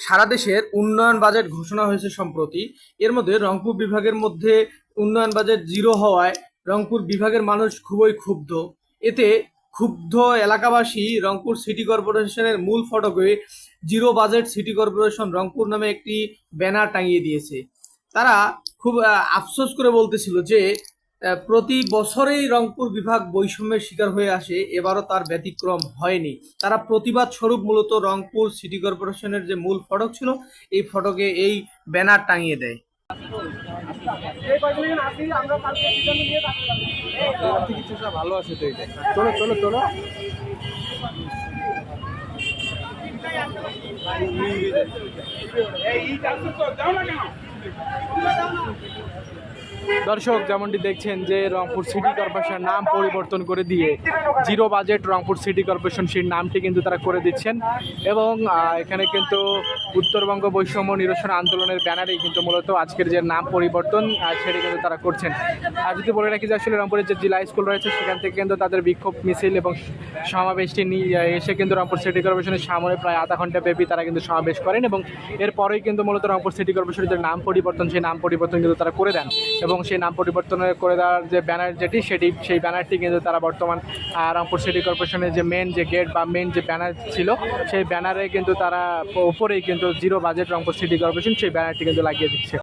সারা দেশের উন্নয়ন বাজেট ঘোষণা হয়েছে সম্প্রতি। এর মধ্যে রংপুর বিভাগের মধ্যে উন্নয়ন বাজেট জিরো হওয়ায় রংপুর বিভাগের মানুষ খুবই ক্ষুব্ধ। এতে ক্ষুব্ধ এলাকাবাসী রংপুর সিটি কর্পোরেশনের মূল ফটকে zero budget city corporation Rangpur নামে একটি ব্যানার টাঙিয়ে দিয়েছে। তারা খুব আফসোস করে বলতেছিল যে প্রতি বছরেই রংপুর বিভাগ বৈষম্যের শিকার হয়ে আসে, এবারও তার ব্যতিক্রম হয়নি। তারা প্রতিবাদ স্বরূপ মূলত রংপুর সিটি কর্পোরেশনের যে মূল ফটক ছিল এই ফটকে এই ব্যানার টাঙিয়ে দেয়। ভালো আছে তো এটা, চলো চলো চলো। দর্শক, যেমনটি দেখছেন যে রংপুর সিটি কর্পোরেশন নাম পরিবর্তন করে দিয়ে zero budget Rangpur city corporation সেই নামটি কিন্তু তারা করে দিচ্ছেন। এবং এখানে কিন্তু উত্তরবঙ্গ বৈষম্য নিরসন আন্দোলনের ব্যানারেই কিন্তু মূলত আজকের যে নাম পরিবর্তন সেটি কিন্তু তারা করছেন। আর যদি বলে রাখি যে আসলে রংপুরের যে জেলা স্কুল রয়েছে সেখান থেকে কিন্তু তাদের বিক্ষোভ মিছিল এবং সমাবেশটি নিয়ে এসে কিন্তু রংপুর সিটি কর্পোরেশনের সামনে প্রায় আধা ঘন্টা ব্যাপী তারা কিন্তু সমাবেশ করেন এবং এরপরেই কিন্তু মূলত রংপুর সিটি কর্পোরেশনের যে নাম পরিবর্তন সেই নাম পরিবর্তন কিন্তু তারা করে দেন। এবং সেই নাম পরিবর্তন করে দেওয়ার যে ব্যানার সেই ব্যানারটি কিন্তু তারা বর্তমান রংপুর সিটি কর্পোরেশনের যে মেন যে গেট বা মেন যে ব্যানার ছিল সেই ব্যানারে কিন্তু তারা উপরেই কিন্তু zero budget Rangpur city corporation সেই ব্যানারটি কিন্তু লাগিয়ে দিচ্ছে।